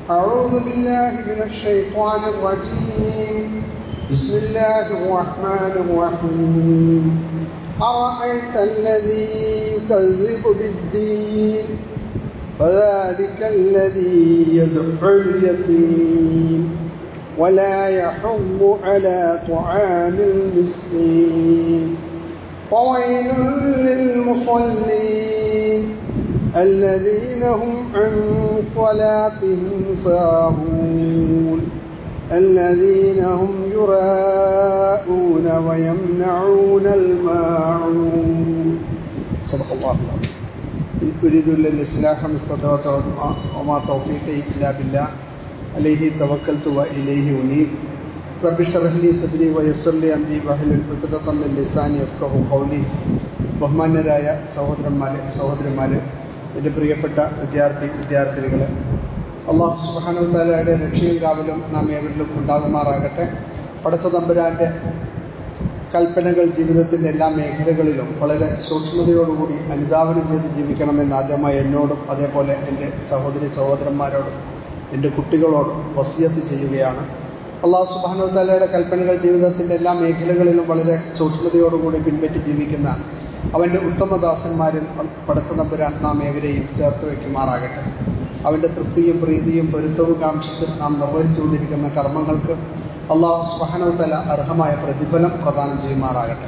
أعوذ بالله من الشيطان الرجيم. بسم الله الرحمن الرحيم. أرأيت الذي يكذب بالدين فذلك الذي يدعو اليتيم ولا يحض على طعام المسكين فويل للمصلين الذين هم عن صلاتهم ساهون الذين هم يراءون ويمنعون الماعون. صدق الله العظيم. إن أريد إلا الإصلاح ما استطعت وما توفيقي إلا بالله عليه توكلت وإليه أنيب. رب اشرح لي صدري ويسر لي أمري واحلل عقدة من لساني يفقهوا قولي. ബഹുമാന്യരായ സഹോദരന്മാരെ, എൻ്റെ പ്രിയപ്പെട്ട വിദ്യാർത്ഥിനികളെ, അല്ലാഹു സുബ്ഹാനഹു വ തആലയുടെ രക്ഷയും കാവലും നാം ഏവരിലും ഉണ്ടാകുമാറാകട്ടെ. പടച്ച തമ്പുരാൻ്റെ കൽപ്പനകൾ ജീവിതത്തിൻ്റെ എല്ലാ മേഖലകളിലും വളരെ സൂക്ഷ്മതയോടുകൂടി അനുധാവനം ചെയ്ത് ജീവിക്കണമെന്ന് ആദ്യമായി എന്നോടും അതേപോലെ എൻ്റെ സഹോദരന്മാരോടും എൻ്റെ കുട്ടികളോടും വസിയത്ത് ചെയ്യുകയാണ്. അല്ലാഹു സുബ്ഹാനഹു വ തആലയുടെ കൽപ്പനകൾ ജീവിതത്തിൻ്റെ എല്ലാ മേഖലകളിലും വളരെ സൂക്ഷ്മതയോടുകൂടി പിൻപറ്റി ജീവിക്കുന്ന അവൻ്റെ ഉത്തമദാസന്മാരിൽ പടച്ച തമ്പുരാൻ നാം ഏവരെയും ചേർത്ത് വയ്ക്കുമാറാകട്ടെ. അവൻ്റെ തൃപ്തിയും പ്രീതിയും പൊരുത്തവും കാംക്ഷിച്ച് നാം നിർവഹിച്ചുകൊണ്ടിരിക്കുന്ന കർമ്മങ്ങൾക്ക് അല്ലാഹു സുബ്ഹാനഹു വ തആല അർഹമായ പ്രതിഫലം പ്രദാനം ചെയ്യുമാറാകട്ടെ.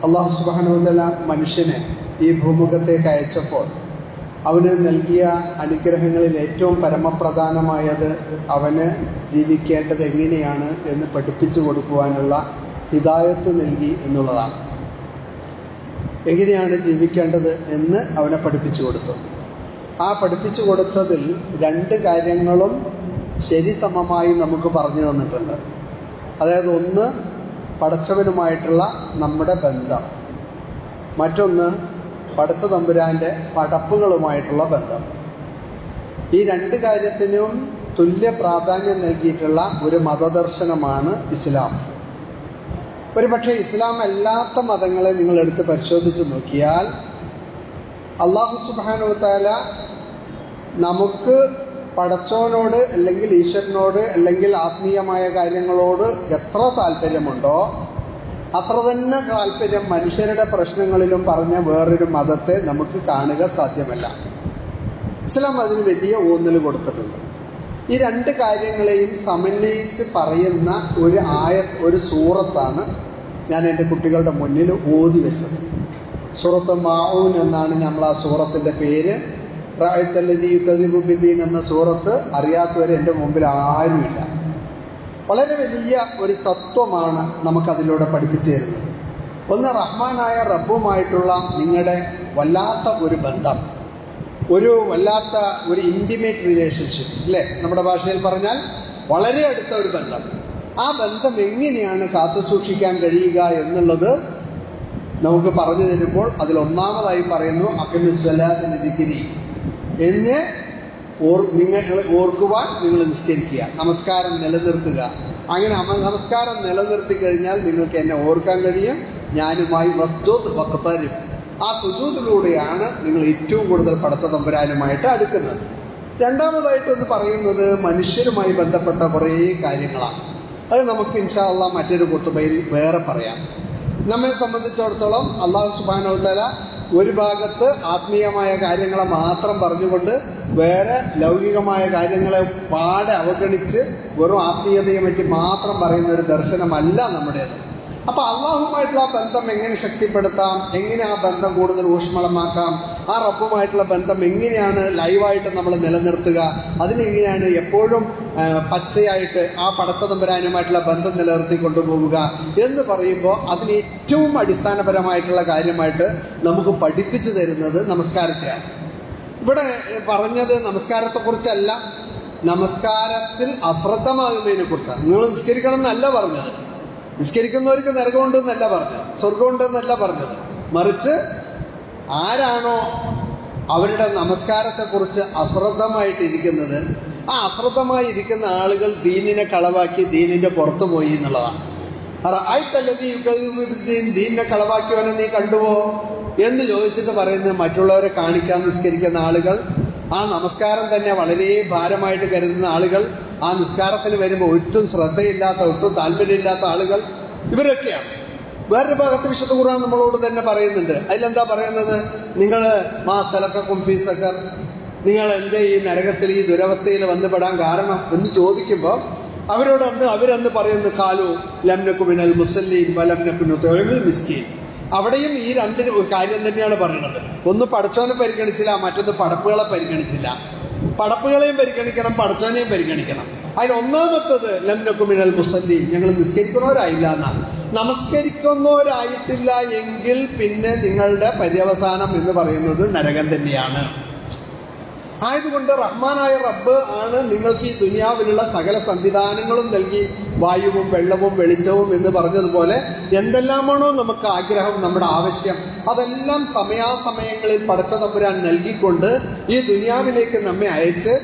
അല്ലാഹു സുബ്ഹാനഹു വ തആല മനുഷ്യനെ ഈ ഭൂമുഖത്തേക്ക് അയച്ചപ്പോൾ അവന് നൽകിയ അനുഗ്രഹങ്ങളിൽ ഏറ്റവും പരമപ്രധാനമായത് അവന് ജീവിക്കേണ്ടത് എങ്ങനെയാണ് എന്ന് പഠിപ്പിച്ചു കൊടുക്കുവാനുള്ള ഹിദായത്ത് നൽകി എന്നുള്ളതാണ്. എങ്ങനെയാണ് ജീവിക്കേണ്ടത് എന്ന് അവനെ പഠിപ്പിച്ചു കൊടുത്തു. ആ പഠിപ്പിച്ചു കൊടുത്തതിൽ രണ്ട് കാര്യങ്ങളും ശരിസമമായി നമുക്ക് പറഞ്ഞു തന്നിട്ടുണ്ട്. അതായത് ഒന്ന് പടച്ചവനുമായിട്ടുള്ള നമ്മുടെ ബന്ധം, മറ്റൊന്ന് പടച്ച തമ്പുരാൻ്റെ പടപ്പുകളുമായിട്ടുള്ള ബന്ധം. ഈ രണ്ട് കാര്യത്തിനും തുല്യ പ്രാധാന്യം നൽകിയിട്ടുള്ള ഒരു മതദർശനമാണ് ഇസ്ലാം. ഒരുപക്ഷെ ഇസ്ലാം അല്ലാത്ത മതങ്ങളെ നിങ്ങൾ എടുത്ത് പരിശോധിച്ച് നോക്കിയാൽ അല്ലാഹു സുബ്ഹാനഹു വ തആല നമുക്ക് പടച്ചവനോട് അല്ലെങ്കിൽ ഈശ്വരനോട് അല്ലെങ്കിൽ ആത്മീയമായ കാര്യങ്ങളോട് എത്ര താല്പര്യമുണ്ടോ അത്ര തന്നെ താല്പര്യം മനുഷ്യരുടെ പ്രശ്നങ്ങളിലും പറഞ്ഞ വേറൊരു മതത്തെ നമുക്ക് കാണുക സാധ്യമല്ല. ഇസ്ലാം അതിന് വലിയ ഊന്നൽ കൊടുത്തിട്ടുണ്ട്. ഈ രണ്ട് കാര്യങ്ങളെയും സമന്വയിച്ച് പറയുന്ന ഒരു സൂറത്താണ് ഞാൻ എൻ്റെ കുട്ടികളുടെ മുന്നിൽ ഓതി വെച്ചത്. സൂറത്ത് മാഊൻ എന്നാണ് നമ്മൾ ആ സൂറത്തിൻ്റെ പേര്. റഅയ്തല്ലദീ യുകദ്ദിബു ബിദ്ദീൻ എന്ന സൂറത്ത് അറിയാത്തവരെ എൻ്റെ മുമ്പിൽ ആരുമില്ല. വളരെ വലിയ ഒരു തത്വമാണ് നമുക്കതിലൂടെ പഠിപ്പിച്ചു തരുന്നത്. ഒന്ന്, റഹ്മാനായ റബ്ബുമായിട്ടുള്ള നിങ്ങളുടെ വല്ലാത്ത ഒരു ബന്ധം, വല്ലാത്ത ഒരു ഇൻറ്റിമേറ്റ് റിലേഷൻഷിപ്പ്, അല്ലേ? നമ്മുടെ ഭാഷയിൽ പറഞ്ഞാൽ വളരെ അടുത്ത ഒരു ബന്ധം. ആ ബന്ധം എങ്ങനെയാണ് കാത്തു സൂക്ഷിക്കാൻ കഴിയുക എന്നുള്ളത് നമുക്ക് പറഞ്ഞു തരുമ്പോൾ അതിലൊന്നാമതായി പറയുന്നു അഖിമുസ്സലാത്ത ലിദിക്രി എന്ന് നിങ്ങൾ ഓർക്കുവാൻ നിങ്ങൾ നിസ്കരിക്കുക, നമസ്കാരം നിലനിർത്തുക. അങ്ങനെ നമസ്കാരം നിലനിർത്തി കഴിഞ്ഞാൽ നിങ്ങൾക്ക് എന്നെ ഓർക്കാൻ കഴിയും. ഞാനുമായി വസ്ജൂദ് വഖ്തരിബ്, ആ സുജൂദിലൂടെയാണ് നിങ്ങൾ ഏറ്റവും കൂടുതൽ പടച്ച തമ്പുരാനുമായിട്ട് അടുക്കുന്നത്. രണ്ടാമതായിട്ടൊന്ന് പറയുന്നത് മനുഷ്യരുമായി ബന്ധപ്പെട്ട കുറേ കാര്യങ്ങളാണ്. അത് നമുക്ക് ഇൻഷാ അല്ലാഹ് മറ്റൊരു ഖുതുബയിൽ വേറെ പറയാം. നമ്മെ സംബന്ധിച്ചിടത്തോളം അല്ലാഹു സുബ്ഹാനഹു വ തആല ഒരു ഭാഗത്ത് ആത്മീയമായ കാര്യങ്ങളെ മാത്രം പറഞ്ഞുകൊണ്ട് വേറെ ലൗകികമായ കാര്യങ്ങളെ പാടെ അവഗണിച്ച് വെറും ആത്മീയതയെ പറ്റി മാത്രം പറയുന്ന ഒരു ദർശനമല്ല നമ്മുടേത്. അപ്പോൾ അള്ളാഹുമായിട്ടുള്ള ആ ബന്ധം എങ്ങനെ ശക്തിപ്പെടുത്താം, എങ്ങനെ ആ ബന്ധം കൂടുതൽ ഊഷ്മളമാക്കാം, ആ റബ്ബുമായിട്ടുള്ള ബന്ധം എങ്ങനെയാണ് ലൈവായിട്ട് നമ്മൾ നിലനിർത്തുക, അതിനെങ്ങനെയാണ് എപ്പോഴും പച്ചയായിട്ട് ആ പടച്ച തമ്പുരാനുമായിട്ടുള്ള ബന്ധം നിലനിർത്തി കൊണ്ടുപോവുക എന്ന് പറയുമ്പോൾ അതിന് ഏറ്റവും അടിസ്ഥാനപരമായിട്ടുള്ള കാര്യമായിട്ട് നമുക്ക് പഠിപ്പിച്ചു തരുന്നത് നമസ്കാരത്തെയാണ്. ഇവിടെ പറഞ്ഞത് നമസ്കാരത്തെക്കുറിച്ചല്ല, നമസ്കാരത്തിൽ അശ്രദ്ധമാകുന്നതിനെ കുറിച്ചാണ്. നിങ്ങൾ നിസ്കരിക്കണം എന്നല്ല പറഞ്ഞത്, നിസ്കരിക്കുന്നവർക്ക് നരകമുണ്ടെന്നല്ല പറഞ്ഞത്, സ്വർഗമുണ്ടെന്നല്ല പറഞ്ഞത്. മറിച്ച് ആരാണോ അവരുടെ നമസ്കാരത്തെക്കുറിച്ച് അശ്രദ്ധമായിട്ടിരിക്കുന്നത്, ആ അശ്രദ്ധമായി ഇരിക്കുന്ന ആളുകൾ ദീനിനെ കളവാക്കി ദീനിൻ്റെ പുറത്തു പോയി എന്നുള്ളതാണ്. ദീനിനെ കളവാക്കിയവനെ നീ കണ്ടുവോ എന്ന് ചോദിച്ചിട്ട് പറയുന്നത് മറ്റുള്ളവരെ കാണിക്കാൻ നിസ്കരിക്കുന്ന ആളുകൾ ആ നമസ്കാരം തന്നെ വളരെ ഭാരമായിട്ട് കരുതുന്ന ആളുകൾ, ആ നിസ്കാരത്തിന് വരുമ്പോൾ ഒട്ടും ശ്രദ്ധയില്ലാത്ത, ഒട്ടും താല്പര്യമില്ലാത്ത ആളുകൾ, ഇവരൊക്കെയാണ്. വേറൊരു ഭാഗത്ത് വിശുദ്ധ ഖുർആൻ നമ്മളോട് തന്നെ പറയുന്നുണ്ട്. അതിലെന്താ പറയുന്നത്? നിങ്ങൾ മാ സലക്കക്കും ഫീ സഖർ, നിങ്ങൾ എന്തേ ഈ നരകത്തിൽ, ഈ ദുരവസ്ഥയിൽ വന്നുപെടാൻ കാരണം എന്ന് ചോദിക്കുമ്പോൾ അവരന്ന് പറയുന്നത് കാലു ലം നകു മിനൽ മുസല്ലീൻ വലം നകു നുത്ഇമുൽ മിസ്കീൻ. അവിടെയും ഈ രണ്ട് കാര്യം തന്നെയാണ് പറയുന്നത്. ഒന്ന് പടച്ചോനെ പരിഗണിച്ചില്ല, മറ്റൊന്ന് പടപ്പുകളെ പരിഗണിച്ചില്ല. പടപ്പുകളെയും പരിഗണിക്കണം, പടച്ചോനെയും പരിഗണിക്കണം. അതിൽ ഒന്നാമത്തത് ലം നകു മിനൽ മുസല്ലീൻ, ഞങ്ങൾ നിസ്കരിക്കുന്നവരായില്ല എന്നാണ്. നമസ്കരിക്കുന്നവരായിട്ടില്ല എങ്കിൽ പിന്നെ നിങ്ങളുടെ പര്യവസാനം എന്ന് പറയുന്നത് നരകം തന്നെയാണ്. ആയതുകൊണ്ട് റഹ്മാനായ റബ്ബ് ആണ് നിങ്ങൾക്ക് ഈ ദുനിയാവിലുള്ള സകല സംവിധാനങ്ങളും നൽകി, വായുവും വെള്ളവും വെളിച്ചവും എന്ന് പറഞ്ഞതുപോലെ എന്തെല്ലാമാണോ നമുക്ക് ആഗ്രഹം, നമ്മുടെ ആവശ്യം, അതെല്ലാം സമയാസമയങ്ങളിൽ പടച്ച തമ്പുരാൻ നൽകിക്കൊണ്ട് ഈ ദുനിയാവിലേക്ക് നമ്മെ അയച്ച്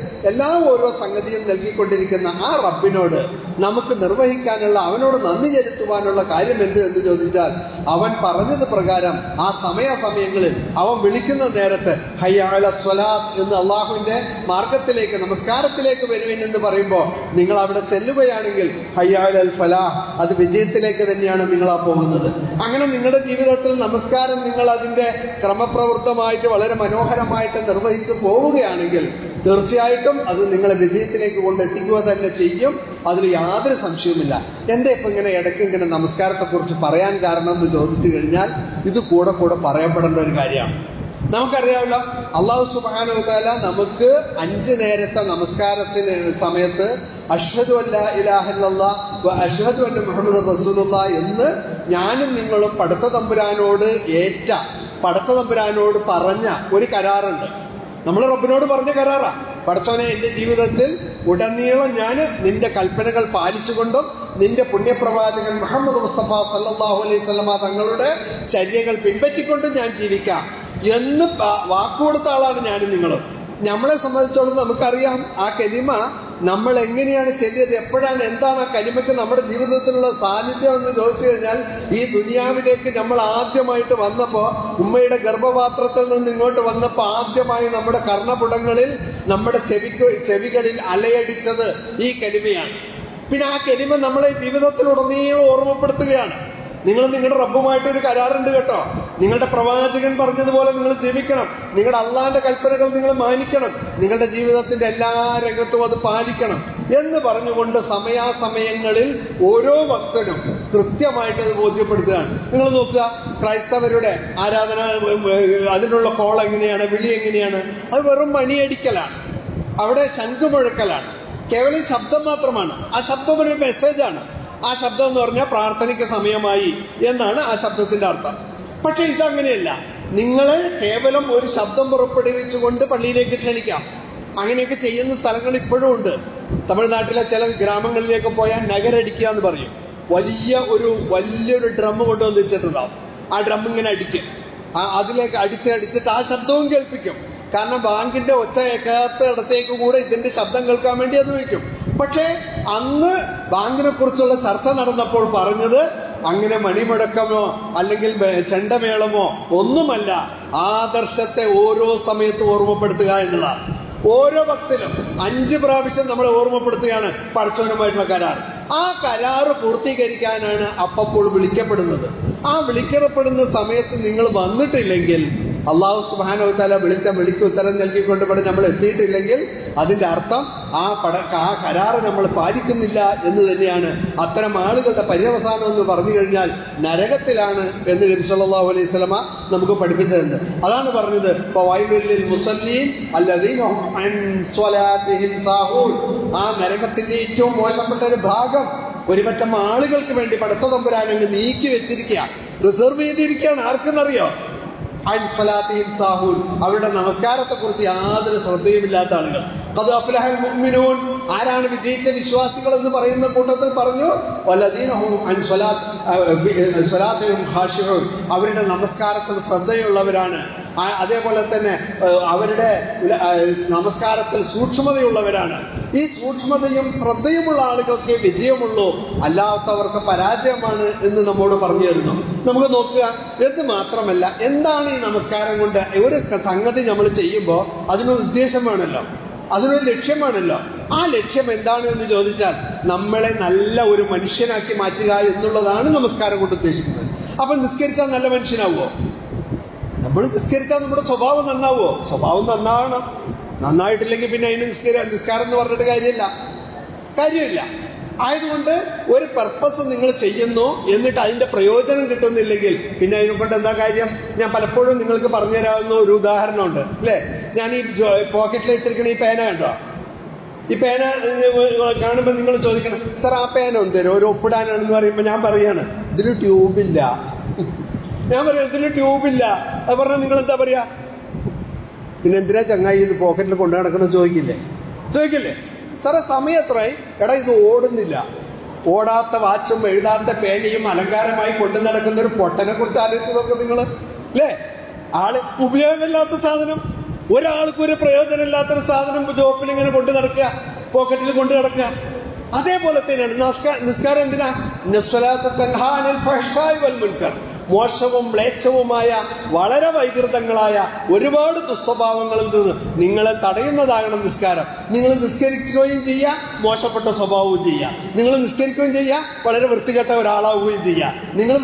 ഓരോ സംഗതിയും നൽകിക്കൊണ്ടിരിക്കുന്ന ആ റബ്ബിനോട് നമുക്ക് നിർവഹിക്കാനുള്ള, അവനോട് നന്ദി ചെലുത്തുവാനുള്ള കാര്യം എന്ത് എന്ന് ചോദിച്ചാൽ, അവൻ പറഞ്ഞത് പ്രകാരം ആ സമയങ്ങളിൽ അവൻ വിളിക്കുന്ന നേരത്ത് ഹയ്യ അല സ്വലാത്ത് എന്ന് അള്ളാഹുവിന്റെ മാർഗത്തിലേക്ക്, നമസ്കാരത്തിലേക്ക് വരുവിൻ എന്ന് പറയുമ്പോൾ നിങ്ങൾ അവിടെ ചെല്ലുകയാണെങ്കിൽ ഹയ്യ അലൽ ഫലാഹ്, അത് വിജയത്തിലേക്ക് തന്നെയാണ് നിങ്ങൾ ആ പോകുന്നത്. അങ്ങനെ നിങ്ങളുടെ ജീവിതത്തിൽ നമസ്കാരം നിങ്ങൾ അതിന്റെ ക്രമപ്രവൃത്തമായിട്ട് വളരെ മനോഹരമായിട്ട് നിർവഹിച്ചു പോവുകയാണെങ്കിൽ തീർച്ചയായിട്ടും അത് നിങ്ങളെ വിജയത്തിലേക്ക് കൊണ്ടെത്തിക്കുക തന്നെ ചെയ്യും. അതിൽ യാതൊരു സംശയവുമില്ല. എന്റെ ഇപ്പം ഇങ്ങനെ ഇടയ്ക്ക് ഇങ്ങനെ നമസ്കാരത്തെക്കുറിച്ച് പറയാൻ കാരണം എന്ന് ചോദിച്ചു കഴിഞ്ഞാൽ ഇത് കൂടെ പറയപ്പെടേണ്ട ഒരു കാര്യമാണ്. നമുക്കറിയാമല്ലോ, അല്ലാഹു സുബ്ഹാനഹു വ തആല നമുക്ക് 5 നേരത്തെ നമസ്കാരത്തിന് സമയത്ത് അഷ്ഹദു അല്ലാ ഇലാഹ ഇല്ലല്ലാഹ് വ അഷ്ഹദു അന്ന മുഹമ്മദൻ റസൂലുള്ളാഹ് എന്ന് ഞാനും നിങ്ങളും പടച്ച തമ്പുരാനോട് പറഞ്ഞ ഒരു കരാറുണ്ട്. നമ്മൾ റബ്ബിനോട് പറഞ്ഞ കരാറാ. പടച്ചോനെ, എന്റെ ജീവിതത്തിൽ ഉടനീളം ഞാൻ നിന്റെ കൽപ്പനകൾ പാലിച്ചുകൊണ്ടും നിന്റെ പുണ്യപ്രവാചകൻ മുഹമ്മദ് മുസ്തഫ സല്ലല്ലാഹു അലൈഹി വസല്ലമ തങ്ങളുടെ ചര്യകൾ പിൻപറ്റിക്കൊണ്ടും ഞാൻ ജീവിക്കാം എന്ന് വാക്കുകൊടുത്ത ആളാണ് ഞാനും നിങ്ങളും. നമ്മളെ സംബന്ധിച്ചോളം നമുക്കറിയാം ആ കലിമ നമ്മൾ എങ്ങനെയാണ് ചെല്ലിയത്, എപ്പോഴാണ്, എന്താണ് ആ കലിമയ്ക്ക് നമ്മുടെ ജീവിതത്തിലുള്ള സാന്നിധ്യം എന്ന് ചോദിച്ചു കഴിഞ്ഞാൽ, ഈ ദുനിയാവിലേക്ക് നമ്മൾ ആദ്യമായിട്ട് വന്നപ്പോൾ, ഉമ്മയുടെ ഗർഭപാത്രത്തിൽ നിന്ന് ഇങ്ങോട്ട് വന്നപ്പോൾ ആദ്യമായി നമ്മുടെ കർണപുടങ്ങളിൽ, നമ്മുടെ ചെവികളിൽ അലയടിച്ചത് ഈ കലിമയാണ്. പിന്നെ ആ കലിമ നമ്മളെ ജീവിതത്തിലുടനീളം ഓർമ്മപ്പെടുത്തുകയാണ്. നിങ്ങൾ നിങ്ങളുടെ റബ്ബുമായിട്ടൊരു കരാറുണ്ട് കേട്ടോ. നിങ്ങളുടെ പ്രവാചകൻ പറഞ്ഞതുപോലെ നിങ്ങൾ ജീവിക്കണം. നിങ്ങളുടെ അള്ളാന്റെ കൽപ്പനകൾ നിങ്ങൾ മാനിക്കണം. നിങ്ങളുടെ ജീവിതത്തിന്റെ എല്ലാ രംഗത്തും അത് പാലിക്കണം എന്ന് പറഞ്ഞുകൊണ്ട് സമയാസമയങ്ങളിൽ ഓരോ ഭക്തനും കൃത്യമായിട്ട് അത് ബോധ്യപ്പെടുത്തുകയാണ്. നിങ്ങൾ നോക്കുക, ക്രൈസ്തവരുടെ ആരാധന, അതിനുള്ള കോൾ എങ്ങനെയാണ്, വിളി എങ്ങനെയാണ്? അത് വെറും മണിയടിക്കലാണ്, അവിടെ ശംഖുമുഴക്കലാണ്, കേവലം ശബ്ദം മാത്രമാണ്. ആ ശബ്ദം ഒരു മെസ്സേജാണ്. ആ ശബ്ദം എന്ന് പറഞ്ഞാൽ പ്രാർത്ഥനയ്ക്ക് സമയമായി എന്നാണ് ആ ശബ്ദത്തിന്റെ അർത്ഥം. പക്ഷെ ഇതങ്ങനെയല്ല. നിങ്ങളെ കേവലം ഒരു ശബ്ദം പുറപ്പെടുവിച്ചുകൊണ്ട് പള്ളിയിലേക്ക് ക്ഷണിക്കാം. അങ്ങനെയൊക്കെ ചെയ്യുന്ന സ്ഥലങ്ങൾ ഇപ്പോഴും ഉണ്ട്. തമിഴ്നാട്ടിലെ ചില ഗ്രാമങ്ങളിലേക്ക് പോയാൽ നഗരടിക്കുക എന്ന് പറയും. വലിയൊരു ഡ്രം കൊണ്ടുവന്ന് വെച്ചിട്ടുണ്ടാവും. ആ ഡ്രം ഇങ്ങനെ അടിക്കും. അതിലേക്ക് അടിച്ചിട്ട് ആ ശബ്ദവും കേൾപ്പിക്കും. കാരണം ബാങ്കിന്റെ ഒച്ച കേൾക്കാത്ത ഇടത്തേക്ക് കൂടെ ഇതിന്റെ ശബ്ദം കേൾക്കാൻ വേണ്ടി അത് വയ്ക്കും. പക്ഷേ അന്ന് ബാങ്കിനെ കുറിച്ചുള്ള ചർച്ച നടന്നപ്പോൾ പറഞ്ഞത് അങ്ങനെ മണിമുഴക്കമോ അല്ലെങ്കിൽ ചെണ്ടമേളമോ ഒന്നുമല്ല, ആദർശത്തെ ഓരോ സമയത്തും ഓർമ്മപ്പെടുത്തുക എന്നതാണ്. ഓരോ ഭക്തിലും 5 പ്രാവശ്യം നമ്മളെ ഓർമ്മപ്പെടുത്തുകയാണ് പടച്ചവനുമായിട്ടുള്ള കരാർ. ആ കരാറ് പൂർത്തീകരിക്കാനാണ് അപ്പോൾ വിളിക്കപ്പെടുന്നത്. ആ വിളിക്കപ്പെടുന്ന സമയത്ത് നിങ്ങൾ വന്നിട്ടില്ലെങ്കിൽ, അള്ളാഹു സുബ്ഹാനഹു വ തആല വിളിച്ച വിളിക്ക് ഉത്തരം നൽകിക്കൊണ്ട് ഇവിടെ നമ്മൾ എത്തിയിട്ടില്ലെങ്കിൽ അതിന്റെ അർത്ഥം ആ കരാറ് നമ്മൾ പാലിക്കുന്നില്ല എന്ന് തന്നെയാണ്. അത്തരം ആളുകളുടെ പര്യവസാനം എന്ന് പറഞ്ഞു കഴിഞ്ഞാൽ നരകത്തിലാണ് എന്ന് നബി സല്ലല്ലാഹു അലൈഹി വസല്ലമ നമുക്ക് പഠിപ്പിച്ചിട്ടുണ്ട്. അതാണ് പറഞ്ഞത്, ഫവൈലുൽ ലിൽ മുസല്ലീൻ അല്ലദീന ഹും അൻ സ്വലാത്തിഹിം സാഹൂൻ. ആ നരകത്തിന്റെ ഏറ്റവും മോശപ്പെട്ട ഒരു ഭാഗം ഒരുപറ്റം ആളുകൾക്ക് വേണ്ടി പടച്ച തമ്പുരാൻ അങ്ങ് നീക്കി വെച്ചിരിക്കുക, റിസർവ് ചെയ്തിരിക്കുകയാണ്. ആർക്കെന്നറിയോ? അവരുടെ നമസ്കാരത്തെ കുറിച്ച് യാതൊരു ശ്രദ്ധയുമില്ലാത്ത ആളുകൾ. ഖദ് അഫ്ലഹൽ മുഅ്മിനൂൻ, ആരാണ് വിജയിച്ച വിശ്വാസികൾ എന്ന് പറയുന്ന കൂട്ടത്തിൽ പറഞ്ഞു വല്ലദീന ഹും അൻ സ്വലാത്തിഹിം ഖാശിഊൻ, അവരുടെ നമസ്കാരത്തിൽ ശ്രദ്ധയുള്ളവരാണ്. അതേപോലെ തന്നെ അവരുടെ നമസ്കാരത്തിൽ സൂക്ഷ്മതയുള്ളവരാണ്. ഈ സൂക്ഷ്മതയും ശ്രദ്ധയുമുള്ള ആളുകൾക്ക് വിജയമുള്ളൂ, അല്ലാത്തവർക്ക് പരാജയമാണ് എന്ന് നമ്മോട് പറഞ്ഞു തരുന്നു. നമുക്ക് നോക്കുക. എന്ന് മാത്രമല്ല, എന്താണ് ഈ നമസ്കാരം കൊണ്ട് ഒരു സംഗതി നമ്മൾ ചെയ്യുമ്പോൾ അതിനൊരു ഉദ്ദേശം വേണമല്ലോ, അതിനൊരു ലക്ഷ്യമാണല്ലോ. ആ ലക്ഷ്യം എന്താണ് എന്ന് ചോദിച്ചാൽ നമ്മളെ നല്ല ഒരു മനുഷ്യനാക്കി മാറ്റുക എന്നുള്ളതാണ് നമസ്കാരം കൊണ്ട് ഉദ്ദേശിക്കുന്നത്. അപ്പൊ നിസ്കരിച്ചാൽ നല്ല മനുഷ്യനാവുമോ? നമ്മൾ നിസ്കരിച്ചാൽ നമ്മുടെ സ്വഭാവം നന്നാവുമോ? സ്വഭാവം നന്നാവണം. നന്നായിട്ടില്ലെങ്കിൽ പിന്നെ അതിന് നിസ്കാരം എന്ന് പറഞ്ഞിട്ട് കാര്യമില്ല. ആയതുകൊണ്ട് ഒരു പർപ്പസ് നിങ്ങൾ ചെയ്യുന്നു, എന്നിട്ട് അതിന്റെ പ്രയോജനം കിട്ടുന്നില്ലെങ്കിൽ പിന്നെ അതിനെ കൊണ്ട് എന്താ കാര്യം? ഞാൻ പലപ്പോഴും നിങ്ങൾക്ക് പറഞ്ഞു തരാവുന്ന ഒരു ഉദാഹരണമുണ്ട്, അല്ലേ? ഞാൻ ഈ പോക്കറ്റിൽ വെച്ചിരിക്കണ ഈ പേന കണ്ടോ? ഈ പേന കാണുമ്പോൾ നിങ്ങൾ ചോദിക്കണം, സാർ ആ പേന ഒന്ന് തരും, ഒരു ഒപ്പിടാനാണെന്ന് പറയുമ്പോൾ ഞാൻ പറയാണ് ഇതിന് ട്യൂബില്ല. ഞാൻ പറയാം ഇതിന് ട്യൂബില്ല. അത് പറഞ്ഞാൽ നിങ്ങൾ എന്താ പറയാ? പിന്നെ എന്തിനാ ചങ്ങായി ഇത് പോക്കറ്റിൽ കൊണ്ടു നടക്കണം ചോദിക്കില്ലേ? സാറേ സമയം എത്രയായി? എടാ ഇത് ഓടുന്നില്ല. ഓടാത്ത വാച്ചും എഴുതാത്ത പേനയും അലങ്കാരമായി കൊണ്ടു നടക്കുന്ന ഒരു പൊട്ടനെ കുറിച്ച് ആലോചിച്ച് നോക്കുക നിങ്ങൾ, അല്ലേ? ഉപയോഗമില്ലാത്ത സാധനം, ഒരാൾക്കും ഒരു പ്രയോജനമില്ലാത്തൊരു സാധനം ജോപ്പിൽ ഇങ്ങനെ കൊണ്ടു നടക്കുക, പോക്കറ്റിൽ കൊണ്ടു നടക്കുക. അതേപോലെ തന്നെയാണ് നിസ്കാരം. എന്തിനാ? മോശവും മ്ലേച്ഛവുമായ വളരെ വൈകൃതങ്ങളായ ഒരുപാട് ദുസ്വഭാവങ്ങളിൽ നിന്ന് നിങ്ങളെ തടയുന്നതാകണം നിസ്കാരം. നിങ്ങൾ നിസ്കരിക്കുകയും ചെയ്യുക, മോശപ്പെട്ട സ്വഭാവവും ചെയ്യുക. നിങ്ങൾ നിസ്കരിക്കുകയും ചെയ്യുക, വളരെ വൃത്തികെട്ട ഒരാളാവുകയും ചെയ്യുക. നിങ്ങൾ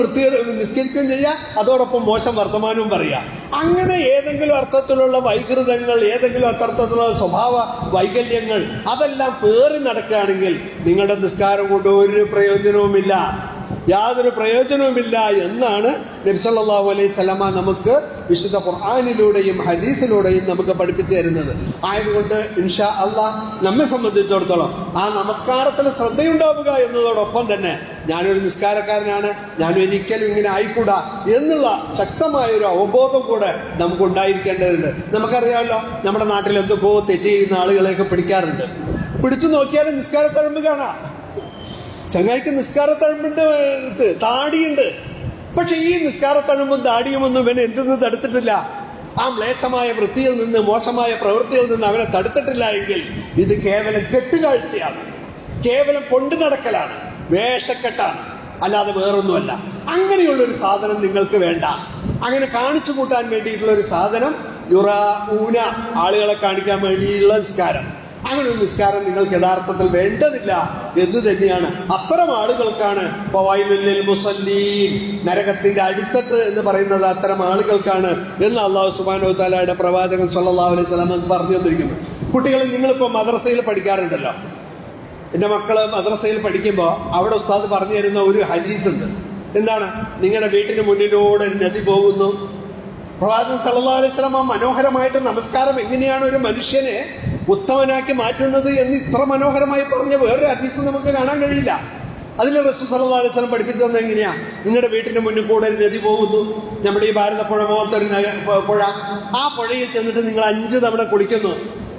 നിസ്കരിക്കുകയും ചെയ്യുക, അതോടൊപ്പം മോശം വർത്തമാനവും പറയുക. അങ്ങനെ ഏതെങ്കിലും അർത്ഥത്തിലുള്ള വൈകൃതങ്ങൾ, ഏതെങ്കിലും അർത്ഥത്തിലുള്ള സ്വഭാവ വൈകല്യങ്ങൾ അതെല്ലാം പേറി നടക്കുകയാണെങ്കിൽ നിങ്ങളുടെ നിസ്കാരം കൊണ്ട് ഒരു പ്രയോജനവുമില്ല, യാതൊരു പ്രയോജനവുമില്ല എന്നാണ് നബി സല്ലല്ലാഹു അലൈഹി വസല്ലമ നമുക്ക് വിശുദ്ധ ഖുർആനിലൂടെയും ഹദീസിലൂടെയും നമുക്ക് പഠിപ്പിച്ചു തരുന്നത്. ആയതുകൊണ്ട് ഇൻഷാ അല്ലാഹ് നമ്മെ സംബന്ധിച്ചിടത്തോളം ആ നമസ്കാരത്തിൽ ശ്രദ്ധയുണ്ടാവുക എന്നതോടൊപ്പം തന്നെ ഞാനൊരു നിസ്കാരക്കാരനാണ്, ഞാൻ ഒരിക്കലും ഇങ്ങനെ ആയിക്കൂടാ എന്നുള്ള ശക്തമായ ഒരു അവബോധം കൂടെ നമുക്ക് ഉണ്ടായിരിക്കേണ്ടതുണ്ട്. നമുക്കറിയാമല്ലോ, നമ്മുടെ നാട്ടിൽ എന്തൊക്കെയോ തെറ്റ് ചെയ്യുന്ന ആളുകളെയൊക്കെ പിടിക്കാറുണ്ട്. പിടിച്ചു നോക്കിയാലും നിസ്കാരത്തഴമ്പ് കാണാം. ചങ്ങായിക്ക് നിസ്കാരത്തഴമ്പുണ്ട്, താടിയുണ്ട്. പക്ഷെ ഈ നിസ്കാരത്തഴമ്പും താടിയുമൊന്നും ഇവനെ എന്തെന്ന് തടുത്തിട്ടില്ല. ആ മ്ലേച്ഛമായ വൃത്തിയിൽ നിന്ന്, മോശമായ പ്രവൃത്തിയിൽ നിന്ന് അവനെ തടുത്തിട്ടില്ല എങ്കിൽ ഇത് കേവലം കെട്ടുകാഴ്ചയാണ്, കേവലം കൊണ്ടു നടക്കലാണ്, വേഷക്കെട്ടാണ്, അല്ലാതെ വേറൊന്നുമല്ല. അങ്ങനെയുള്ളൊരു സാധനം നിങ്ങൾക്ക് വേണ്ട. അങ്ങനെ കാണിച്ചു കൂട്ടാൻ വേണ്ടിയിട്ടുള്ള ഒരു സാധനം, യുറാഊന, ആളുകളെ കാണിക്കാൻ വേണ്ടിയുള്ള നിസ്കാരം, അങ്ങനെ ഒരു നിസ്കാരം നിങ്ങൾക്ക് യഥാർത്ഥത്തിൽ വേണ്ടതില്ല എന്ന് തന്നെയാണ്. അത്തരം ആളുകൾക്കാണ് ഫവൈലുൽ മുസല്ലീൻ, നരകത്തിന്റെ അടിത്തട്ട് എന്ന് പറയുന്നത് അത്തരം ആളുകൾക്കാണ് എന്ന് അല്ലാഹു സുബ്ഹാനഹു വ തആലയുടെ പ്രവാചകൻ സല്ലല്ലാഹു അലൈഹി വസല്ലം പറഞ്ഞു തന്നിരിക്കുന്നു. കുട്ടികൾ, നിങ്ങളിപ്പോൾ മദ്രസയിൽ പഠിക്കാറുണ്ടല്ലോ. എൻ്റെ മക്കള് മദ്രസയിൽ പഠിക്കുമ്പോൾ അവിടെ ഉസ്താദ് പറഞ്ഞു തരുന്ന ഒരു ഹദീസ് ഉണ്ട്. എന്താണ്? നിങ്ങളുടെ വീട്ടിന് മുന്നിലൂടെ നദി പോകുന്നു. പ്രവാചകൻ സല്ലല്ലാഹു അലൈഹി വസല്ലം മനോഹരമായിട്ട് നമസ്കാരം എങ്ങനെയാണ് ഒരു മനുഷ്യനെ ഉത്തമനാക്കി മാറ്റുന്നത് എന്ന് ഇത്ര മനോഹരമായി പറഞ്ഞ വേറൊരു ഹദീസ് നമുക്ക് കാണാൻ കഴിയില്ല. അതിൽ റസൂൽ സല്ലല്ലാഹു അലൈഹി വസല്ലം പഠിപ്പിച്ചു തന്നെ എങ്ങനെയാ? നിങ്ങളുടെ വീട്ടിന്റെ മുന്നിൽ കൂടെ നദി പോകുന്നു, നമ്മുടെ ഈ ഭാരതപ്പുഴ പോലത്തെ ഒരു പുഴ. ആ പുഴയിൽ ചെന്നിട്ട് നിങ്ങൾ 5 തവണ കുളിക്കുന്നു.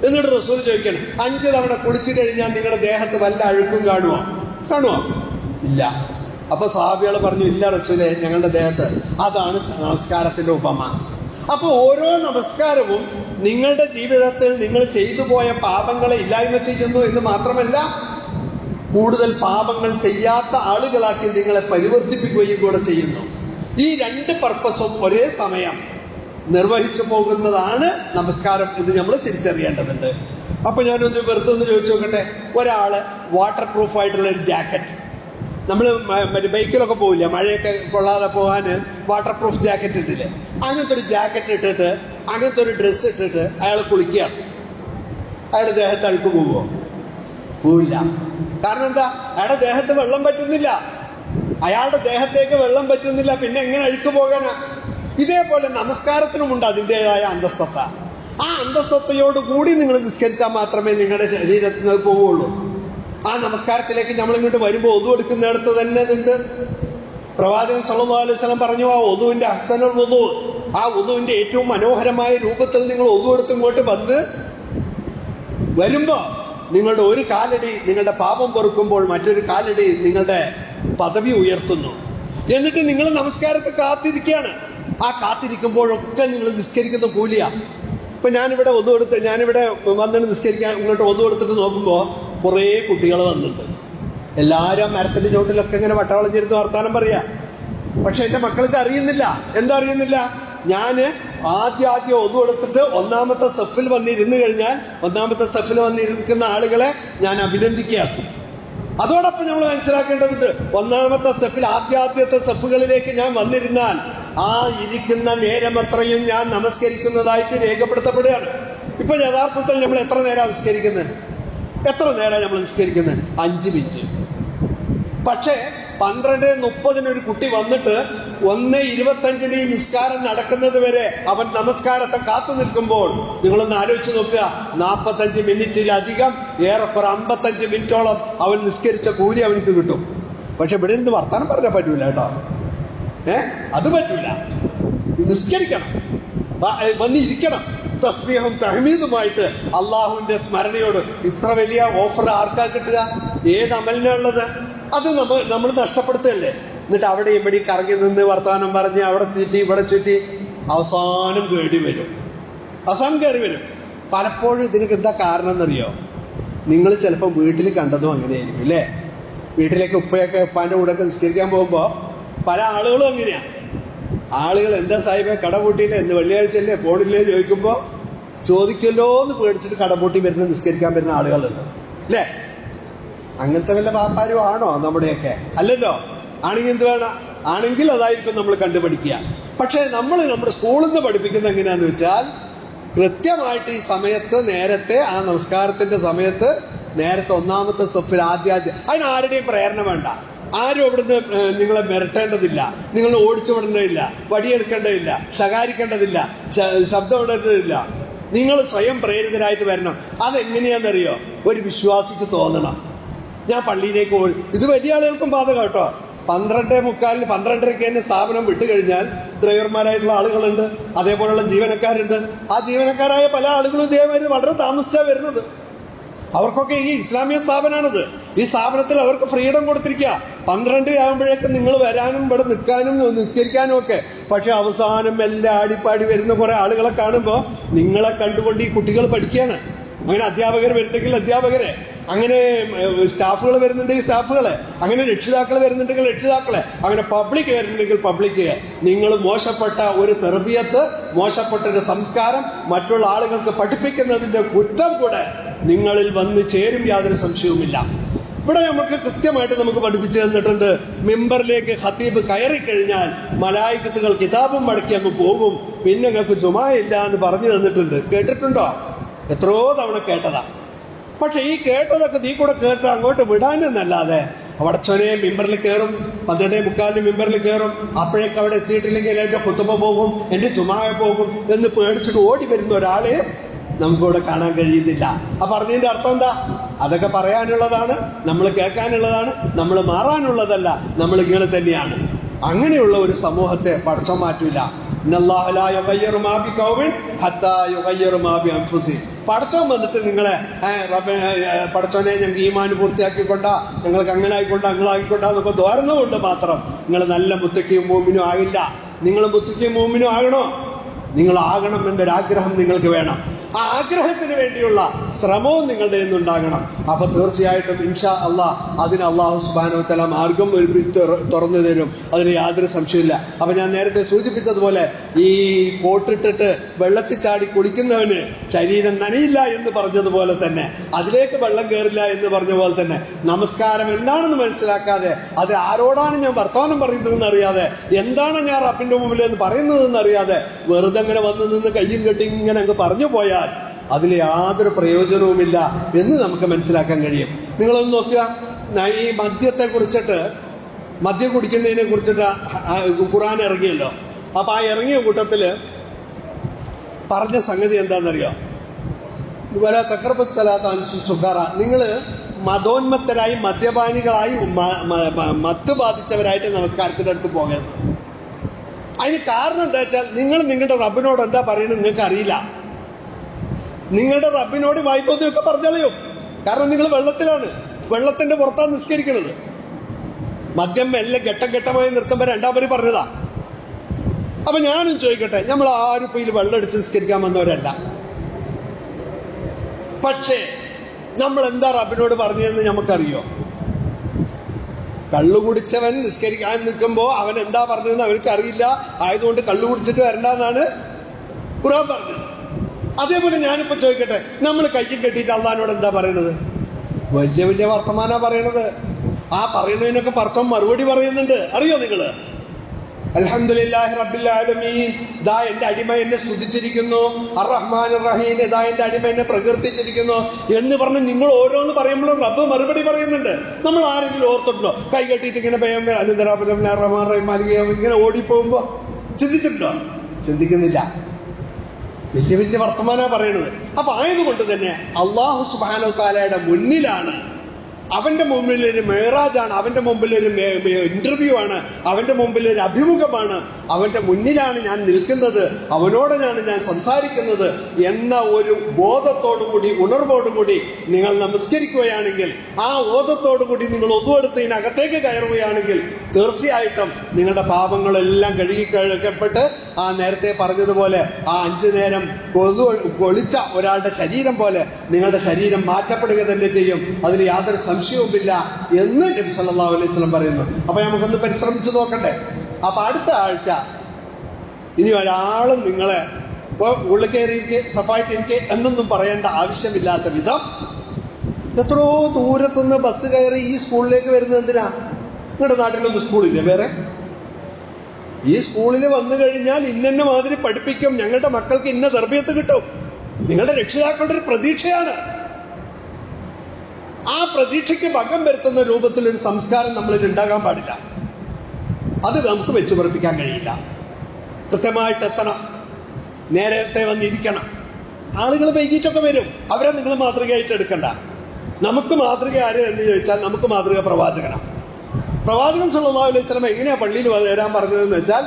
എന്നിട്ട് റസൂൽ ചോദിക്കണം, 5 തവണ കുളിച്ചു കഴിഞ്ഞാൽ നിങ്ങളുടെ ദേഹത്ത് വല്ല അഴുക്കും കാണുമോ? ഇല്ല. അപ്പൊ സഹാബികൾ പറഞ്ഞു, ഇല്ല റസൂലേ, ഞങ്ങളുടെ ദേഹത്ത്. അതാണ് നമസ്കാരത്തിന്റെ ഉപമ. അപ്പൊ ഓരോ നമസ്കാരവും നിങ്ങളുടെ ജീവിതത്തിൽ നിങ്ങൾ ചെയ്തു പോയ പാപങ്ങളെ ഇല്ലായ്മ ചെയ്യുന്നു എന്ന് മാത്രമല്ല, കൂടുതൽ പാപങ്ങൾ ചെയ്യാത്ത ആളുകളാക്കി നിങ്ങളെ പരിവർത്തിപ്പിക്കുകയും കൂടെ ചെയ്യുന്നു. ഈ 2 പർപ്പസും ഒരേ സമയം നിർവഹിച്ചു പോകുന്നതാണ് നമസ്കാരം എന്ന് നമ്മൾ തിരിച്ചറിയേണ്ടതുണ്ട്. അപ്പൊ ഞാനൊന്ന് വെറുതെ ഒന്ന് ചോദിച്ചു നോക്കട്ടെ, ഒരാള് വാട്ടർ പ്രൂഫ് ആയിട്ടുള്ള ഒരു ജാക്കറ്റ്, നമ്മൾ മറ്റേ ബൈക്കിലൊക്കെ പോവില്ല, മഴയൊക്കെ കൊള്ളാതെ പോകാൻ വാട്ടർ പ്രൂഫ് ജാക്കറ്റ് ഇട്ടില്ലേ, അങ്ങനത്തെ ഒരു ജാക്കറ്റ് ഇട്ടിട്ട്, അങ്ങനത്തെ ഒരു ഡ്രസ്സ് ഇട്ടിട്ട് അയാൾ കുളിക്കുകയാണ്. അയാളുടെ ദേഹത്ത് അഴുക്ക് പോവില്ല. കാരണം എന്താ? അയാളുടെ ദേഹത്ത് വെള്ളം പറ്റുന്നില്ല, അയാളുടെ ദേഹത്തേക്ക് വെള്ളം പറ്റുന്നില്ല, പിന്നെ എങ്ങനെ അഴുക്ക് പോകാനാ? ഇതേപോലെ നമസ്കാരത്തിനുമുണ്ട് അതിൻ്റെതായ അന്തസ്സത്ത. ആ അന്തസ്സത്തയോടുകൂടി നിങ്ങൾ നിസ്കരിച്ചാൽ മാത്രമേ നിങ്ങളുടെ ശരീരത്തിൽ നിന്ന് പോവുള്ളൂ. ആ നമസ്കാരത്തിലേക്ക് നമ്മളിങ്ങോട്ട് വരുമ്പോൾ ഒതു എടുക്കുന്നിടത്ത് തന്നെ ഉണ്ട്. പ്രവാചകൻ സല്ലല്ലാഹു അലൈഹി വസല്ലം പറഞ്ഞു, ആ ഒതുവിന്റെ അഹ്സനുൽ വുദു, ആ ഒതുവിന്റെ ഏറ്റവും മനോഹരമായ രൂപത്തിൽ നിങ്ങൾ ഒതു എടുത്ത് ഇങ്ങോട്ട് വന്ന് വരുമ്പോ നിങ്ങളുടെ ഒരു കാലടി നിങ്ങളുടെ പാപം പൊറുക്കുമ്പോൾ മറ്റൊരു കാലടി നിങ്ങളുടെ പദവി ഉയർത്തുന്നു. എന്നിട്ട് നിങ്ങൾ നമസ്കാരത്തെ കാത്തിരിക്കുകയാണ്. ആ കാത്തിരിക്കുമ്പോഴൊക്കെ നിങ്ങൾ നിസ്കരിക്കുന്ന കൂലിയാ. ഇപ്പം ഞാനിവിടെ വന്നിട്ട് നിസ്കരിക്കാൻ ഇങ്ങോട്ട് കൊടുത്തിട്ട് നോക്കുമ്പോൾ കുറേ കുട്ടികൾ വന്നിട്ടുണ്ട്. എല്ലാവരും മരത്തിൻ്റെ ചോട്ടിലൊക്കെ ഇങ്ങനെ വട്ടവളഞ്ഞിരുന്ന് വർത്താനം പറയാ. പക്ഷെ എൻ്റെ മക്കൾക്ക് അറിയുന്നില്ല. എന്താ അറിയുന്നില്ല? ഞാൻ ആദ്യം കൊടുത്തിട്ട് ഒന്നാമത്തെ സഫിൽ വന്നിരുന്നു കഴിഞ്ഞാൽ ഒന്നാമത്തെ സഫിൽ വന്നിരിക്കുന്ന ആളുകളെ ഞാൻ അഭിനന്ദിക്കുകയാണ്. അതോടൊപ്പം നമ്മൾ മനസ്സിലാക്കേണ്ടതുണ്ട്, ഒന്നാമത്തെ സഫിൽ ആദ്യത്തെ സഫുകളിലേക്ക് ഞാൻ വന്നിരുന്നാൽ ആ ഇരിക്കുന്ന നേരം അത്രയും ഞാൻ നമസ്കരിക്കുന്നതായിട്ട് രേഖപ്പെടുത്തപ്പെടുകയാണ്. ഇപ്പൊ യഥാർത്ഥത്തിൽ നമ്മൾ എത്ര നേരം നിസ്കരിക്കുന്നത്? 5 മിനിറ്റ്. പക്ഷേ 12:30 ഒരു കുട്ടി വന്നിട്ട് 1:25 ഈ നിസ്കാരം നടക്കുന്നത് വരെ അവൻ നമസ്കാരത്തെ കാത്തു നിൽക്കുമ്പോൾ നിങ്ങളൊന്ന് ആലോചിച്ച് നോക്കുക, 45 മിനിറ്റിലധികം, ഏറെക്കുറെ 55 മിനിറ്റോളം അവൻ നിസ്കരിച്ച കൂലി അവനക്ക് കിട്ടും. പക്ഷെ ഇവിടെ നിന്ന് വർത്താനം പറഞ്ഞാൽ പറ്റൂല കേട്ടോ. അത് പറ്റൂല. നിസ്കരിക്കണം, വന്നിരിക്കണം, തസ്ബീഹും തഹ്മീദുമായിട്ട് അള്ളാഹുവിന്റെ സ്മരണയോട്. ഇത്ര വലിയ ഓഫർ ആർക്കാ കിട്ടുക? ഏത് അമലിനുള്ളത്? അത് നമ്മൾ നഷ്ടപ്പെടുത്തല്ലേ. എന്നിട്ട് അവിടെ ഇവിടെ കറങ്ങി നിന്ന് വർത്തമാനം പറഞ്ഞ് അവിടെ ചുറ്റി ഇവിടെ ചുറ്റി അവസാനം കയറി വരും. പലപ്പോഴും ഇതിനൊക്കെ എന്താ കാരണം എന്നറിയോ? നിങ്ങൾ ചിലപ്പോൾ വീട്ടിൽ കണ്ടതും അങ്ങനെയായിരിക്കും അല്ലേ? വീട്ടിലേക്ക് ഉപ്പാൻ്റെ കൂടെയൊക്കെ നിസ്കരിക്കാൻ പോകുമ്പോൾ പല ആളുകളും അങ്ങനെയാണ്. ആളുകൾ എന്താ സാഹിബേ കട പൂട്ടിയില്ലേ, എന്ന് വെള്ളിയാഴ്ചയല്ലേ പോണില്ലേ ചോദിക്കുമ്പോൾ ചോദിക്കല്ലോ എന്ന് പേടിച്ചിട്ട് കട പൂട്ടി വരുന്ന നിസ്കരിക്കാൻ വരുന്ന ആളുകളുണ്ട് അല്ലേ? അങ്ങനത്തെ വല്ല വ്യാപാരം ആണോ നമ്മുടെയൊക്കെ? അല്ലല്ലോ. ആണെങ്കിൽ എന്ത് വേണം? ആണെങ്കിൽ അതായിരിക്കും നമ്മൾ കണ്ടുപിടിക്കുക. പക്ഷെ നമ്മുടെ സ്കൂളിൽ നിന്ന് പഠിപ്പിക്കുന്ന എങ്ങനെയാന്ന് വെച്ചാൽ കൃത്യമായിട്ട് ഈ സമയത്ത് നേരത്തെ, ആ നമസ്കാരത്തിന്റെ സമയത്ത് നേരത്തെ ഒന്നാമത്തെ സഫിൽ ആദ്യം അതിന് ആരുടെയും പ്രേരണ വേണ്ട. ആരും അവിടുന്ന് നിങ്ങളെ മിരട്ടേണ്ടതില്ല, നിങ്ങൾ ഓടിച്ചു വിടേണ്ടതില്ല, വടിയെടുക്കേണ്ടതില്ല, ശകാരിക്കേണ്ടതില്ല, ശബ്ദം ഇടേണ്ടതില്ല. നിങ്ങൾ സ്വയം പ്രേരിതരായിട്ട് വരണം. അതെങ്ങനെയാണെന്നറിയോ? ഒരു വിശ്വാസിക്ക് തോന്നണം, ഞാൻ പള്ളിയിലേക്ക് പോയി. ഇത് വലിയ ആളുകൾക്കും ബാധകം കേട്ടോ. 12:45 12:30 തന്നെ സ്ഥാപനം വിട്ടുകഴിഞ്ഞാൽ ഡ്രൈവർമാരായിട്ടുള്ള ആളുകളുണ്ട്, അതേപോലെയുള്ള ജീവനക്കാരുണ്ട്. ആ ജീവനക്കാരായ പല ആളുകളും ഇതേമാതിരി വളരെ താമസിച്ചാണ് വരുന്നത്. അവർക്കൊക്കെ ഈ ഇസ്ലാമിക സ്ഥാപനമാണിത്. ഈ സ്ഥാപനത്തിൽ അവർക്ക് ഫ്രീഡം കൊടുത്തിരിക്കുക. 12 ആകുമ്പോഴേക്കും നിങ്ങൾ വരാനും ഇവിടെ നിൽക്കാനും നിസ്കരിക്കാനും ഒക്കെ. പക്ഷെ അവസാനം എല്ലാം ആടിപ്പാടി വരുന്ന കുറെ ആളുകളെ കാണുമ്പോൾ നിങ്ങളെ കണ്ടുകൊണ്ട് ഈ കുട്ടികൾ പഠിക്കുകയാണ്. അങ്ങനെ അധ്യാപകർ വരുന്നുണ്ടെങ്കിൽ അധ്യാപകരെ, അങ്ങനെ സ്റ്റാഫുകൾ വരുന്നുണ്ടെങ്കിൽ സ്റ്റാഫുകളെ, അങ്ങനെ രക്ഷിതാക്കൾ വരുന്നുണ്ടെങ്കിൽ രക്ഷിതാക്കളെ, അങ്ങനെ പബ്ലിക് വരുന്നുണ്ടെങ്കിൽ പബ്ലിക്. നിങ്ങൾ മോശപ്പെട്ട ഒരു തെർബിയത്ത്, മോശപ്പെട്ട ഒരു സംസ്കാരം മറ്റുള്ള ആളുകൾക്ക് പഠിപ്പിക്കുന്നതിന്റെ കുറ്റം കൂടെ നിങ്ങളിൽ വന്ന് ചേരും, യാതൊരു സംശയവുമില്ല. ഇവിടെ നമുക്ക് കൃത്യമായിട്ട് നമുക്ക് പഠിപ്പിച്ചു തന്നിട്ടുണ്ട്. മിമ്പറിലേക്ക് ഖത്തീബ് കയറി കഴിഞ്ഞാൽ മലായികത്തുകൾ കിതാബും മടക്കി അങ്ങ് പോകും, പിന്നെ നിങ്ങൾക്ക് ജുമായില്ല എന്ന് പറഞ്ഞു തന്നിട്ടുണ്ട്. കേട്ടിട്ടുണ്ടോ? എത്രയോ തവണ കേട്ടതാ. പക്ഷെ ഈ കേട്ടതൊക്കെ നീ കൂടെ കേട്ട് അങ്ങോട്ട് വിടാനെന്നല്ലാതെ പടച്ചോനെ മിമ്പറിൽ കയറും, 12:45 മിമ്പറിൽ കയറും, അപ്പോഴേക്ക് അവിടെ എത്തിയിട്ടില്ലെങ്കിൽ എൻ്റെ കുത്തുമ്പ പോകും, എൻ്റെ ചുമായ പോകും എന്ന് പേടിച്ചിട്ട് ഓടി വരുന്ന ഒരാളെ നമുക്കിവിടെ കാണാൻ കഴിയുന്നില്ല. ആ പറഞ്ഞതിന്റെ അർത്ഥം എന്താ? അതൊക്കെ പറയാനുള്ളതാണ്, നമ്മൾ കേൾക്കാനുള്ളതാണ്, നമ്മൾ മാറാനുള്ളതല്ല. നമ്മൾ ഇങ്ങനെ തന്നെയാണ്. അങ്ങനെയുള്ള ഒരു സമൂഹത്തെ പടച്ചോൻ മാറ്റൂല. പടച്ചോൻ വന്നിട്ട് നിങ്ങളെ പടച്ചോനെ ഞങ്ങൾക്ക് ഈമാൻ പൂർത്തിയാക്കിക്കൊണ്ടാ, ഞങ്ങൾക്ക് അങ്ങനെ ആയിക്കൊണ്ടാ, നിങ്ങളായിക്കൊണ്ടാന്നൊക്കെ ദ്വാരുന്നതുകൊണ്ട് മാത്രം നിങ്ങൾ നല്ല മുത്തക്കിയും മൂമിനും ആകില്ല. നിങ്ങൾ മുത്തക്കിയും മൂമിനും ആകണോ? നിങ്ങളാകണം എന്നൊരാഗ്രഹം നിങ്ങൾക്ക് വേണം. ആ ആഗ്രഹത്തിന് വേണ്ടിയുള്ള ശ്രമവും നിങ്ങളുടെ നിന്നുണ്ടാകണം. അപ്പൊ തീർച്ചയായിട്ടും ഇൻഷാ അള്ളാഹ് അതിന് അള്ളാഹു സുബ്ഹാനഹു വ തആല മാർഗം തുറന്നു തരും, അതിന് യാതൊരു സംശയമില്ല. അപ്പൊ ഞാൻ നേരത്തെ സൂചിപ്പിച്ചതുപോലെ ഈ കോട്ടിട്ടിട്ട് വെള്ളത്തിൽ ചാടി കുളിക്കുന്നവന് ശരീരം നനയില്ല എന്ന് പറഞ്ഞതുപോലെ തന്നെ, അതിലേക്ക് വെള്ളം കയറില്ല എന്ന് പറഞ്ഞ പോലെ തന്നെ, നമസ്കാരം എന്താണെന്ന് മനസ്സിലാക്കാതെ, അത് ആരോടാണ് ഞാൻ വർത്തമാനം പറയുന്നതെന്ന് അറിയാതെ, എന്താണ് ഞാൻ റബ്ബിന്റെ മുമ്പിൽ എന്ന് പറയുന്നതെന്ന് അറിയാതെ വെറുതെ അങ്ങനെ വന്ന് നിന്ന് കയ്യും കെട്ടി ഇങ്ങനെ അങ്ങ് പറഞ്ഞു പോയാൽ അതിൽ യാതൊരു പ്രയോജനവുമില്ല എന്ന് നമുക്ക് മനസ്സിലാക്കാൻ കഴിയും. നിങ്ങളൊന്ന് നോക്കുക, ഈ മദ്യത്തെ കുറിച്ചിട്ട്, മദ്യം കുടിക്കുന്നതിനെ കുറിച്ചിട്ട് ഖുർആൻ ഇറങ്ങിയല്ലോ. അപ്പൊ ആ ഇറങ്ങിയ കൂട്ടത്തില് പറഞ്ഞ സംഗതി എന്താണെന്നറിയോ? ഇതുപോലെ സുഖാറ, നിങ്ങൾ മതോന്മത്തരായി, മദ്യപാനികളായി, മത്ത് ബാധിച്ചവരായിട്ട് നമസ്കാരത്തിന്റെ അടുത്ത് പോകരുത്. അതിന് കാരണം എന്താ വെച്ചാൽ നിങ്ങൾ നിങ്ങളുടെ റബ്ബിനോട് എന്താ പറയുന്നത് നിങ്ങൾക്ക് അറിയില്ല. നിങ്ങളുടെ റബ്ബിനോട് വായ്പോദ്യമൊക്കെ പറഞ്ഞളയോ. കാരണം നിങ്ങൾ വെള്ളത്തിലാണ്, വെള്ളത്തിന്റെ പുറത്താണ് നിസ്കരിക്കുന്നത്. മദ്യം എല്ലാം ഘട്ടം ഘട്ടമായി നിർത്തുമ്പോൾ 2 പറഞ്ഞതാ. അപ്പൊ ഞാനും ചോദിക്കട്ടെ, നമ്മൾ ആരും ഇപ്പൊ ഇതിൽ വെള്ളമടിച്ച് നിസ്കരിക്കാൻ വന്നവരല്ല. പക്ഷേ നമ്മൾ എന്താ റബ്ബിനോട് പറഞ്ഞതെന്ന് നമുക്കറിയോ? കള്ളു കുടിച്ചവൻ നിസ്കരിക്കാൻ നിൽക്കുമ്പോ അവൻ എന്താ പറഞ്ഞതെന്ന് അവർക്ക് അറിയില്ല. ആയതുകൊണ്ട് കള്ളു കുടിച്ചിട്ട് വരണ്ടെന്നാണ് ഖുർആൻ പറഞ്ഞത്. അതേപോലെ ഞാനിപ്പോ ചോദിക്കട്ടെ, നമ്മൾ കയ്യും കെട്ടിയിട്ട് അള്ളാഹിനോട് എന്താ പറയണത്? വലിയ വലിയ വർത്തമാനാ പറയണത്. ആ പറയുന്നതിനൊക്കെ പടച്ചോൻ മറുപടി പറയുന്നുണ്ട്. അറിയോ നിങ്ങള്? അൽഹംദുലില്ലാഹി റബ്ബിൽ ആലമീൻ, ദാ എന്റെ അടിമ എന്നെ സ്തുതിച്ചിരിക്കുന്നു. അർറഹ്മാൻ റഹീം, ദാ എന്റെ അടിമ എന്നെ പ്രകീർത്തിച്ചിരിക്കുന്നു എന്ന് പറഞ്ഞ് നിങ്ങൾ ഓരോന്ന് പറയുമ്പോഴും റബ്ബ് മറുപടി പറയുന്നുണ്ട്. നമ്മൾ ആരെങ്കിലും ഓർത്തിട്ടുണ്ടോ? കൈ കെട്ടിയിട്ട് ഇങ്ങനെ ഇങ്ങനെ ഓടിപ്പോകുമ്പോ ചിന്തിച്ചിട്ടുണ്ടോ? ചിന്തിക്കുന്നില്ല. വലിയ വലിയ വർത്തമാനാ പറയണത്. അപ്പൊ ആയതുകൊണ്ട് തന്നെ അല്ലാഹു സുബ്ഹാനഹു തആലയുടെ മുന്നിലാണ്, അവന്റെ മുമ്പിൽ ഒരു മേറാജാണ്, അവന്റെ മുമ്പിൽ ഒരു ഇന്റർവ്യൂ ആണ്, അവന്റെ മുമ്പിൽ ഒരു അഭിമുഖമാണ്, അവന്റെ മുന്നിലാണ് ഞാൻ നിൽക്കുന്നത്, അവനോടാണ് ഞാൻ സംസാരിക്കുന്നത് എന്ന ഒരു ബോധത്തോടുകൂടി, ഉണർവോടുകൂടി നിങ്ങൾ നമസ്കരിക്കുകയാണെങ്കിൽ, ആ ബോധത്തോടുകൂടി നിങ്ങൾ ഒതുവെടുത്ത് ഇതിനകത്തേക്ക് കയറുകയാണെങ്കിൽ തീർച്ചയായിട്ടും നിങ്ങളുടെ പാപങ്ങളെല്ലാം കഴുകിക്കഴിക്കപ്പെട്ട് ആ നേരത്തെ പറഞ്ഞതുപോലെ ആ 5 നേരം കൊളിച്ച ഒരാളുടെ ശരീരം പോലെ നിങ്ങളുടെ ശരീരം മാറ്റപ്പെടുക തന്നെ ചെയ്യും. അതിൽ യാതൊരു സംശയവുമില്ല എന്ന് നബി സല്ലല്ലാഹു അലൈഹി വസല്ലം പറയുന്നു. അപ്പൊ നമുക്കൊന്ന് പരിശ്രമിച്ചു നോക്കണ്ടേ? അപ്പൊ അടുത്ത ആഴ്ച ഇനി ഒരാളും നിങ്ങളെ ഉള്ളിൽ കയറിയിരിക്കെ സഫായിട്ടിരിക്കെ എന്നൊന്നും പറയേണ്ട ആവശ്യമില്ലാത്ത വിധം എത്രയോ ദൂരത്തുനിന്ന് ബസ് കയറി ഈ സ്കൂളിലേക്ക് വരുന്നത് എന്തിനാ? നിങ്ങളുടെ നാട്ടിലൊന്നും സ്കൂളില്ലേ വേറെ? ഈ സ്കൂളിൽ വന്നു കഴിഞ്ഞാൽ ഇന്ന മാതിരി പഠിപ്പിക്കും, ഞങ്ങളുടെ മക്കൾക്ക് ഇന്ന തർബിയത്ത് കിട്ടും. നിങ്ങളുടെ രക്ഷിതാക്കളുടെ ഒരു പ്രതീക്ഷയാണ്. ആ പ്രതീക്ഷയ്ക്ക് ഭംഗം വരുത്തുന്ന രൂപത്തിൽ ഒരു സംസ്കാരം നമ്മളിൽ ഉണ്ടാകാൻ പാടില്ല. അത് നമുക്ക് വെച്ചു പറപ്പിക്കാൻ കഴിയില്ല. കൃത്യമായിട്ട് എത്തണം, നേരത്തെ വന്നിരിക്കണം. ആളുകൾ വൈകിട്ടൊക്കെ വരും, അവരെ നിങ്ങൾ മാതൃകയായിട്ട് എടുക്കണ്ട. നമുക്ക് മാതൃക ആര് എന്ന് ചോദിച്ചാൽ നമുക്ക് മാതൃക പ്രവാചകനാണ്. പ്രവാചകൻ സല്ലല്ലാഹു അലൈഹി വസല്ലം എങ്ങനെയാ പള്ളിയിൽ വരാൻ പറഞ്ഞതെന്ന് വെച്ചാൽ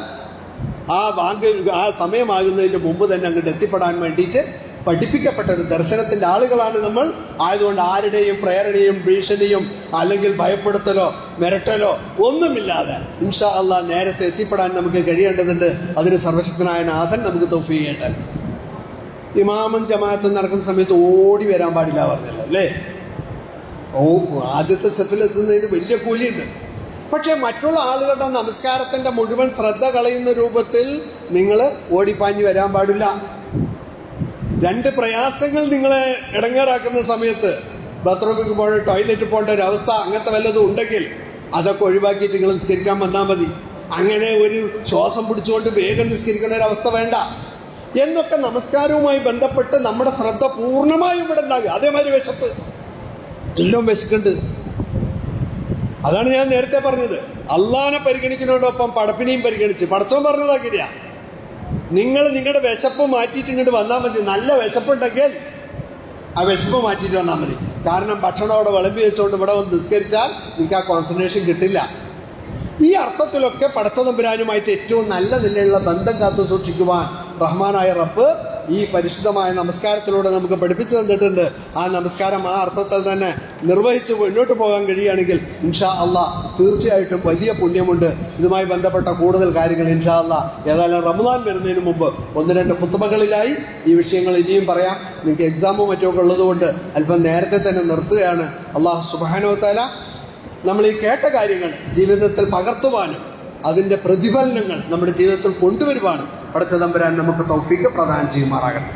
ആ സമയമാകുന്നതിന് മുമ്പ് തന്നെ അങ്ങോട്ട് എത്തിപ്പെടാൻ വേണ്ടിയിട്ട് പഠിപ്പിക്കപ്പെട്ട ഒരു ദർശനത്തിന്റെ ആളുകളാണ് നമ്മൾ. ആയതുകൊണ്ട് ആരുടെയും പ്രേരണയും ഭീഷണിയും അല്ലെങ്കിൽ ഭയപ്പെടുത്തലോ മിരട്ടലോ ഒന്നുമില്ലാതെ ഇൻഷാ അല്ലാഹ് നേരത്തെ എത്തിപ്പെടാൻ നമുക്ക് കഴിയേണ്ടതുണ്ട്. അതിന് സർവശക്തനായ നാഥൻ നമുക്ക് തൗഫീഖ് ചെയ്യട്ടെ. ഇമാമും ജമാഅത്തും നടക്കുന്ന സമയത്ത് ഓടി വരാൻ പാടില്ല പറഞ്ഞല്ലോ അല്ലേ? ആദ്യത്തെ സ്റ്റെപ്പിൽ എത്തുന്നതിന് വലിയ കൂലിയുണ്ട്. പക്ഷെ മറ്റുള്ള ആളുകളുടെ നമസ്കാരത്തിന്റെ മുഴുവൻ ശ്രദ്ധ കളയുന്ന രൂപത്തിൽ നിങ്ങൾ ഓടിപ്പാഞ്ഞു വരാൻ പാടില്ല. 2 പ്രയാസങ്ങൾ നിങ്ങളെ ഇടങ്ങേറാക്കുന്ന സമയത്ത് ബാത്റൂമിൽ പോകേണ്ട, ടോയ്ലറ്റിൽ പോകേണ്ട ഒരു അവസ്ഥ, അങ്ങനത്തെ വല്ലതും ഉണ്ടെങ്കിൽ അതൊക്കെ ഒഴിവാക്കിയിട്ട് നിങ്ങൾ നിസ്കരിക്കാൻ വന്നാൽ മതി. അങ്ങനെ ഒരു ശ്വാസം പിടിച്ചുകൊണ്ട് വേഗം നിസ്കരിക്കുന്ന ഒരു അവസ്ഥ വേണ്ട. എന്നൊക്കെ നമസ്കാരവുമായി ബന്ധപ്പെട്ട് നമ്മുടെ ശ്രദ്ധ പൂർണ്ണമായും ഇവിടെ ഉണ്ടാകുക. അതേമാതിരി വിശപ്പ്, എല്ലാം വിശക്കുണ്ട്. അതാണ് ഞാൻ നേരത്തെ പറഞ്ഞത്, അള്ളാനെ പരിഗണിക്കുന്നതോടൊപ്പം പടപ്പിനെയും പരിഗണിച്ച് പടച്ചോൻ പറഞ്ഞതാക്കില്ല. നിങ്ങൾ നിങ്ങളുടെ വിശപ്പ് മാറ്റിയിട്ട് ഇങ്ങോട്ട് വന്നാൽ മതി. നല്ല വിശപ്പുണ്ടെങ്കിൽ ആ വിശപ്പ് മാറ്റിയിട്ട് വന്നാൽ മതി. കാരണം ഭക്ഷണം അവിടെ വിളമ്പി വെച്ചുകൊണ്ട് ഇവിടെ വന്ന് നിസ്കരിച്ചാൽ നിങ്ങൾക്ക് ആ കോൺസെൻട്രേഷൻ കിട്ടില്ല. ഈ അർത്ഥത്തിലൊക്കെ പടച്ചതമ്പുരാനുമായിട്ട് ഏറ്റവും നല്ല നിലയിലുള്ള ബന്ധം കാത്തു സൂക്ഷിക്കുവാൻ റഹ്മാനായ റബ്ബ് ഈ പരിശുദ്ധമായ നമസ്കാരത്തിലൂടെ നമുക്ക് പഠിപ്പിച്ചു തന്നിട്ടുണ്ട്. ആ നമസ്കാരം ആ അർത്ഥത്തിൽ തന്നെ നിർവഹിച്ച് മുന്നോട്ട് പോകാൻ കഴിയുകയാണെങ്കിൽ ഇൻഷാ അള്ളാഹ് തീർച്ചയായിട്ടും വലിയ പുണ്യമുണ്ട്. ഇതുമായി ബന്ധപ്പെട്ട കൂടുതൽ കാര്യങ്ങൾ ഇൻഷാ അള്ളാഹ് ഏതായാലും റമദാൻ വരുന്നതിന് മുമ്പ് 1-2 ഖുത്ബകളിലായി ഈ വിഷയങ്ങൾ ഇനിയും പറയാം. നിങ്ങൾക്ക് എക്സാമും മറ്റുമൊക്കെ ഉള്ളതുകൊണ്ട് അല്പം നേരത്തെ തന്നെ നിർത്തുകയാണ്. അള്ളാഹു സുബ്ഹാനഹു വ തആല നമ്മൾ ഈ കേട്ട കാര്യങ്ങൾ ജീവിതത്തിൽ പകർത്തുവാനും അതിന്റെ പ്രതിഫലനങ്ങൾ നമ്മുടെ ജീവിതത്തിൽ കൊണ്ടുവരുവാനും പടച്ചതമ്പുരാൻ നമുക്ക് തൗഫീഖ് പ്രദാനം ചെയ്യുമാറാകട്ടെ.